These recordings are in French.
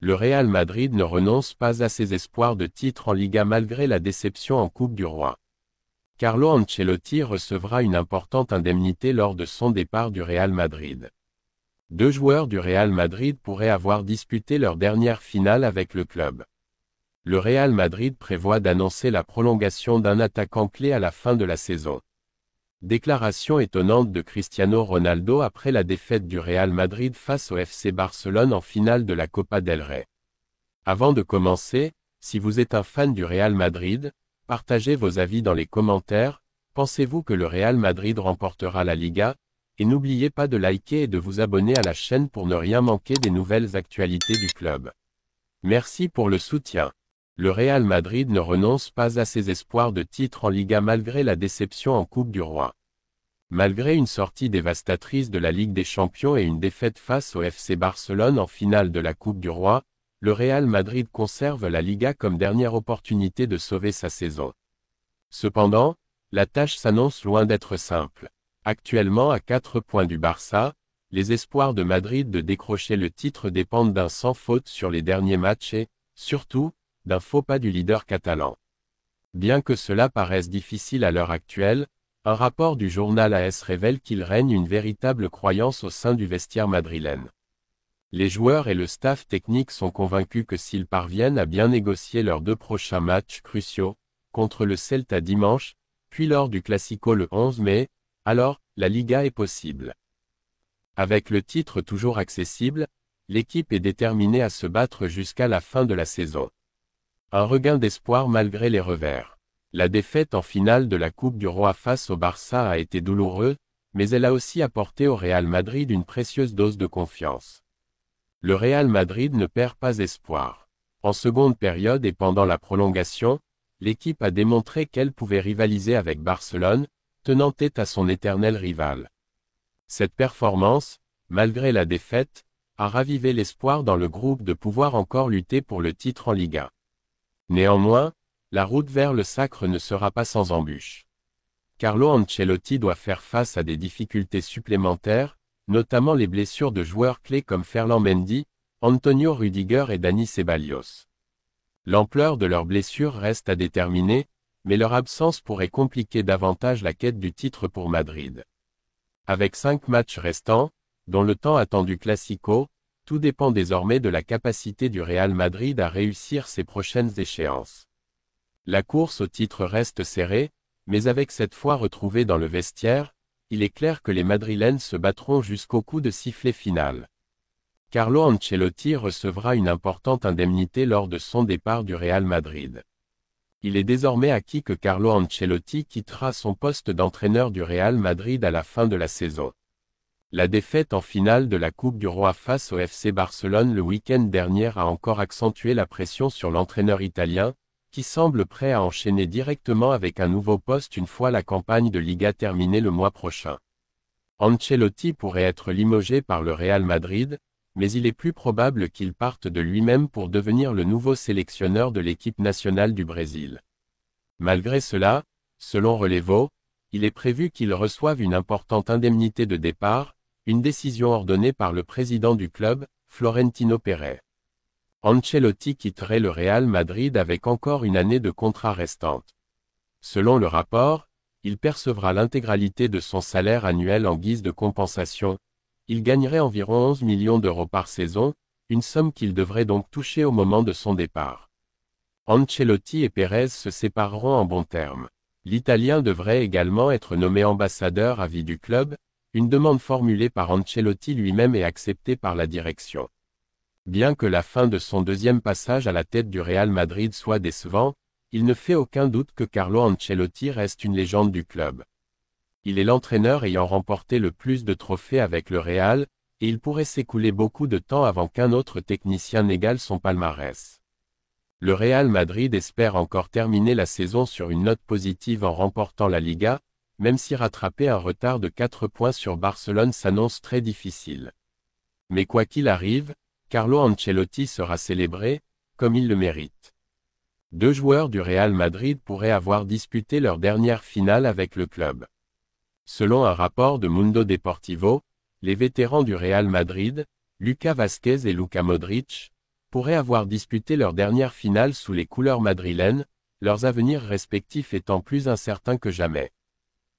Le Real Madrid ne renonce pas à ses espoirs de titre en Liga malgré la déception en Coupe du Roi. Carlo Ancelotti recevra une importante indemnité lors de son départ du Real Madrid. Deux joueurs du Real Madrid pourraient avoir disputé leur dernière finale avec le club. Le Real Madrid prévoit d'annoncer la prolongation d'un attaquant clé à la fin de la saison. Déclaration étonnante de Cristiano Ronaldo après la défaite du Real Madrid face au FC Barcelone en finale de la Copa del Rey. Avant de commencer, si vous êtes un fan du Real Madrid, partagez vos avis dans les commentaires. Pensez-vous que le Real Madrid remportera la Liga? Et n'oubliez pas de liker et de vous abonner à la chaîne pour ne rien manquer des nouvelles actualités du club. Merci pour le soutien. Le Real Madrid ne renonce pas à ses espoirs de titre en Liga malgré la déception en Coupe du Roi. Malgré une sortie dévastatrice de la Ligue des Champions et une défaite face au FC Barcelone en finale de la Coupe du Roi, le Real Madrid conserve la Liga comme dernière opportunité de sauver sa saison. Cependant, la tâche s'annonce loin d'être simple. Actuellement à 4 points du Barça, les espoirs de Madrid de décrocher le titre dépendent d'un sans faute sur les derniers matchs et, surtout, d'un faux pas du leader catalan. Bien que cela paraisse difficile à l'heure actuelle, un rapport du journal AS révèle qu'il règne une véritable croyance au sein du vestiaire madrilène. Les joueurs et le staff technique sont convaincus que s'ils parviennent à bien négocier leurs deux prochains matchs cruciaux, contre le Celta dimanche, puis lors du Classico le 11 mai, alors, la Liga est possible. Avec le titre toujours accessible, l'équipe est déterminée à se battre jusqu'à la fin de la saison. Un regain d'espoir malgré les revers. La défaite en finale de la Coupe du Roi face au Barça a été douloureuse, mais elle a aussi apporté au Real Madrid une précieuse dose de confiance. Le Real Madrid ne perd pas espoir. En seconde période et pendant la prolongation, l'équipe a démontré qu'elle pouvait rivaliser avec Barcelone, tenant tête à son éternel rival. Cette performance, malgré la défaite, a ravivé l'espoir dans le groupe de pouvoir encore lutter pour le titre en Liga. Néanmoins, la route vers le sacre ne sera pas sans embûches. Carlo Ancelotti doit faire face à des difficultés supplémentaires, notamment les blessures de joueurs clés comme Ferland Mendy, Antonio Rudiger et Dani Ceballos. L'ampleur de leurs blessures reste à déterminer, mais leur absence pourrait compliquer davantage la quête du titre pour Madrid. Avec 5 matchs restants, dont le temps attendu Classico, tout dépend désormais de la capacité du Real Madrid à réussir ses prochaines échéances. La course au titre reste serrée, mais avec cette foi retrouvée dans le vestiaire, il est clair que les Madrilènes se battront jusqu'au coup de sifflet final. Carlo Ancelotti recevra une importante indemnité lors de son départ du Real Madrid. Il est désormais acquis que Carlo Ancelotti quittera son poste d'entraîneur du Real Madrid à la fin de la saison. La défaite en finale de la Coupe du Roi face au FC Barcelone le week-end dernier a encore accentué la pression sur l'entraîneur italien, qui semble prêt à enchaîner directement avec un nouveau poste une fois la campagne de Liga terminée le mois prochain. Ancelotti pourrait être limogé par le Real Madrid, mais il est plus probable qu'il parte de lui-même pour devenir le nouveau sélectionneur de l'équipe nationale du Brésil. Malgré cela, selon Relevo, il est prévu qu'il reçoive une importante indemnité de départ, une décision ordonnée par le président du club, Florentino Pérez. Ancelotti quitterait le Real Madrid avec encore une année de contrat restante. Selon le rapport, il percevra l'intégralité de son salaire annuel en guise de compensation. Il gagnerait environ 11 millions d'euros par saison, une somme qu'il devrait donc toucher au moment de son départ. Ancelotti et Pérez se sépareront en bons termes. L'Italien devrait également être nommé ambassadeur à vie du club, une demande formulée par Ancelotti lui-même et acceptée par la direction. Bien que la fin de son deuxième passage à la tête du Real Madrid soit décevant, il ne fait aucun doute que Carlo Ancelotti reste une légende du club. Il est l'entraîneur ayant remporté le plus de trophées avec le Real, et il pourrait s'écouler beaucoup de temps avant qu'un autre technicien n'égale son palmarès. Le Real Madrid espère encore terminer la saison sur une note positive en remportant la Liga, même si rattraper un retard de 4 points sur Barcelone s'annonce très difficile. Mais quoi qu'il arrive, Carlo Ancelotti sera célébré, comme il le mérite. Deux joueurs du Real Madrid pourraient avoir disputé leur dernière finale avec le club. Selon un rapport de Mundo Deportivo, les vétérans du Real Madrid, Lucas Vázquez et Luka Modric, pourraient avoir disputé leur dernière finale sous les couleurs madrilènes, leurs avenirs respectifs étant plus incertains que jamais.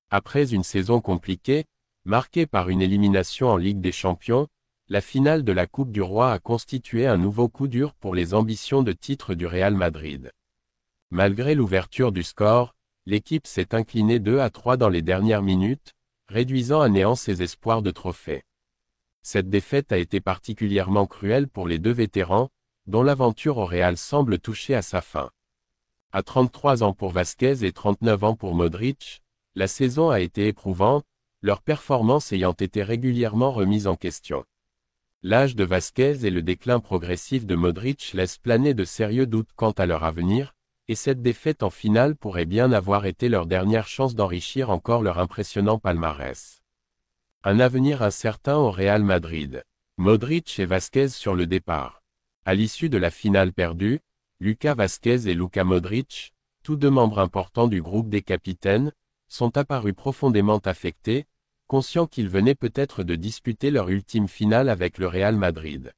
Après une saison compliquée, marquée par une élimination en Ligue des Champions, la finale de la Coupe du Roi a constitué un nouveau coup dur pour les ambitions de titre du Real Madrid. Malgré l'ouverture du score, l'équipe s'est inclinée 2-3 dans les dernières minutes, réduisant à néant ses espoirs de trophée. Cette défaite a été particulièrement cruelle pour les deux vétérans, dont l'aventure au Real semble toucher à sa fin. À 33 ans pour Vázquez et 39 ans pour Modric, la saison a été éprouvante, leurs performances ayant été régulièrement remises en question. L'âge de Vázquez et le déclin progressif de Modric laissent planer de sérieux doutes quant à leur avenir, et cette défaite en finale pourrait bien avoir été leur dernière chance d'enrichir encore leur impressionnant palmarès. Un avenir incertain au Real Madrid. Modric et Vázquez sur le départ. À l'issue de la finale perdue, Lucas Vázquez et Luka Modric, tous deux membres importants du groupe des capitaines, sont apparus profondément affectés, conscients qu'ils venaient peut-être de disputer leur ultime finale avec le Real Madrid.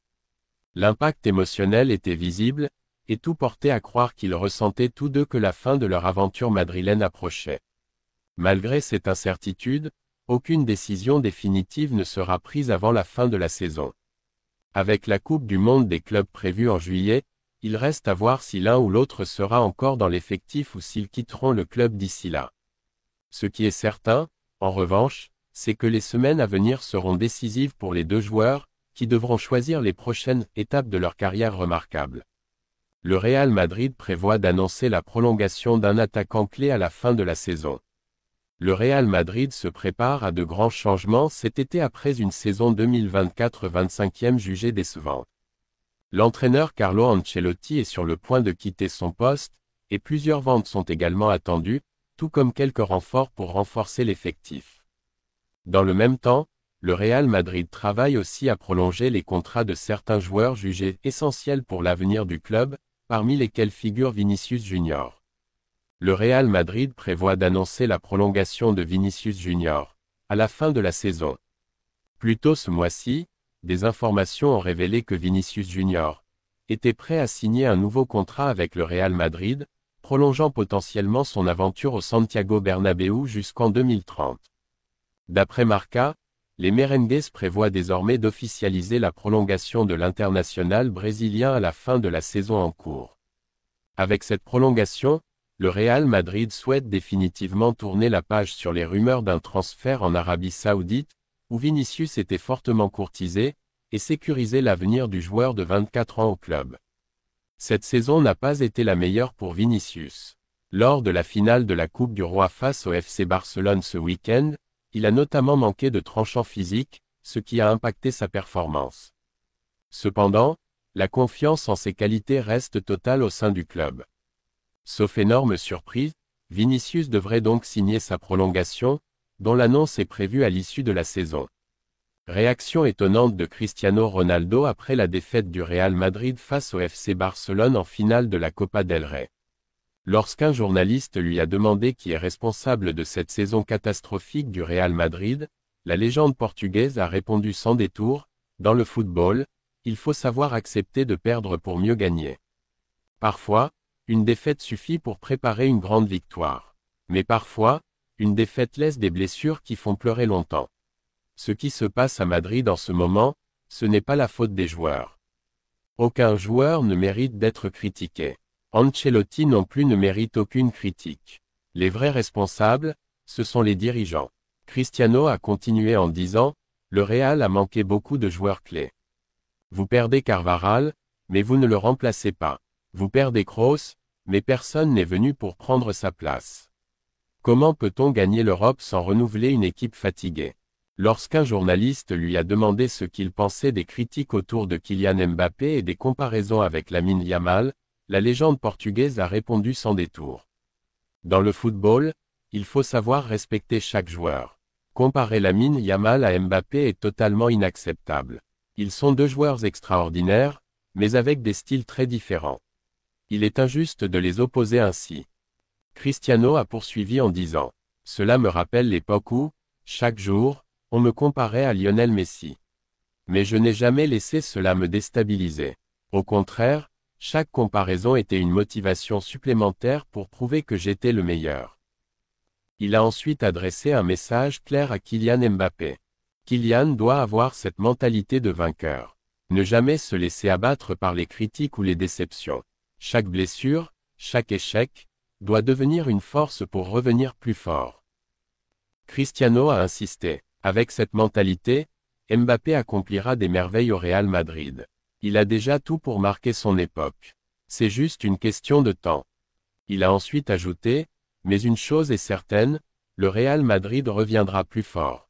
L'impact émotionnel était visible, et tout portait à croire qu'ils ressentaient tous deux que la fin de leur aventure madrilène approchait. Malgré cette incertitude, aucune décision définitive ne sera prise avant la fin de la saison. Avec la Coupe du Monde des clubs prévue en juillet, il reste à voir si l'un ou l'autre sera encore dans l'effectif ou s'ils quitteront le club d'ici là. Ce qui est certain, en revanche, c'est que les semaines à venir seront décisives pour les deux joueurs, qui devront choisir les prochaines étapes de leur carrière remarquable. Le Real Madrid prévoit d'annoncer la prolongation d'un attaquant clé à la fin de la saison. Le Real Madrid se prépare à de grands changements cet été après une saison 2024-25e jugée décevante. L'entraîneur Carlo Ancelotti est sur le point de quitter son poste, et plusieurs ventes sont également attendues, tout comme quelques renforts pour renforcer l'effectif. Dans le même temps, le Real Madrid travaille aussi à prolonger les contrats de certains joueurs jugés essentiels pour l'avenir du club, parmi lesquels figure Vinicius Junior. Le Real Madrid prévoit d'annoncer la prolongation de Vinicius Junior à la fin de la saison. Plus tôt ce mois-ci, des informations ont révélé que Vinicius Junior était prêt à signer un nouveau contrat avec le Real Madrid, prolongeant potentiellement son aventure au Santiago Bernabéu jusqu'en 2030. D'après Marca, les merengues prévoient désormais d'officialiser la prolongation de l'international brésilien à la fin de la saison en cours. Avec cette prolongation, le Real Madrid souhaite définitivement tourner la page sur les rumeurs d'un transfert en Arabie Saoudite, où Vinicius était fortement courtisé, et sécuriser l'avenir du joueur de 24 ans au club. Cette saison n'a pas été la meilleure pour Vinicius. Lors de la finale de la Coupe du Roi face au FC Barcelone ce week-end, il a notamment manqué de tranchant physique, ce qui a impacté sa performance. Cependant, la confiance en ses qualités reste totale au sein du club. Sauf énorme surprise, Vinicius devrait donc signer sa prolongation, dont l'annonce est prévue à l'issue de la saison. Réaction étonnante de Cristiano Ronaldo après la défaite du Real Madrid face au FC Barcelone en finale de la Copa del Rey. Lorsqu'un journaliste lui a demandé qui est responsable de cette saison catastrophique du Real Madrid, la légende portugaise a répondu sans détour, « Dans le football, il faut savoir accepter de perdre pour mieux gagner. Parfois, une défaite suffit pour préparer une grande victoire. Mais parfois, une défaite laisse des blessures qui font pleurer longtemps. Ce qui se passe à Madrid en ce moment, ce n'est pas la faute des joueurs. Aucun joueur ne mérite d'être critiqué. Ancelotti non plus ne mérite aucune critique. Les vrais responsables, ce sont les dirigeants. » Cristiano a continué en disant, « Le Real a manqué beaucoup de joueurs clés. Vous perdez Carvajal, mais vous ne le remplacez pas. Vous perdez Kroos, mais personne n'est venu pour prendre sa place. Comment peut-on gagner l'Europe sans renouveler une équipe fatiguée ?» Lorsqu'un journaliste lui a demandé ce qu'il pensait des critiques autour de Kylian Mbappé et des comparaisons avec Lamine Yamal, la légende portugaise a répondu sans détour. Dans le football, il faut savoir respecter chaque joueur. Comparer Lamine Yamal à Mbappé est totalement inacceptable. Ils sont deux joueurs extraordinaires, mais avec des styles très différents. Il est injuste de les opposer ainsi. Cristiano a poursuivi en disant, « Cela me rappelle l'époque où, chaque jour, on me comparait à Lionel Messi. Mais je n'ai jamais laissé cela me déstabiliser. Au contraire, chaque comparaison était une motivation supplémentaire pour prouver que j'étais le meilleur. Il a ensuite adressé un message clair à Kylian Mbappé. Kylian doit avoir cette mentalité de vainqueur. Ne jamais se laisser abattre par les critiques ou les déceptions. Chaque blessure, chaque échec, doit devenir une force pour revenir plus fort. Cristiano a insisté. Avec cette mentalité, Mbappé accomplira des merveilles au Real Madrid. Il a déjà tout pour marquer son époque. C'est juste une question de temps. Il a ensuite ajouté, mais une chose est certaine, le Real Madrid reviendra plus fort.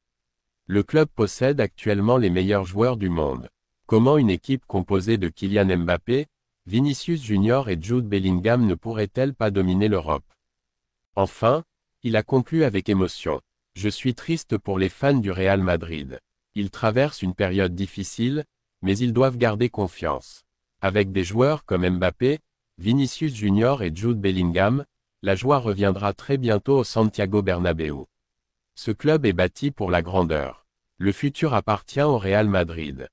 Le club possède actuellement les meilleurs joueurs du monde. Comment une équipe composée de Kylian Mbappé, Vinicius Junior et Jude Bellingham ne pourrait-elle pas dominer l'Europe? Enfin, il a conclu avec émotion. Je suis triste pour les fans du Real Madrid. Ils traversent une période difficile, mais ils doivent garder confiance. Avec des joueurs comme Mbappé, Vinicius Junior et Jude Bellingham, la joie reviendra très bientôt au Santiago Bernabéu. Ce club est bâti pour la grandeur. Le futur appartient au Real Madrid.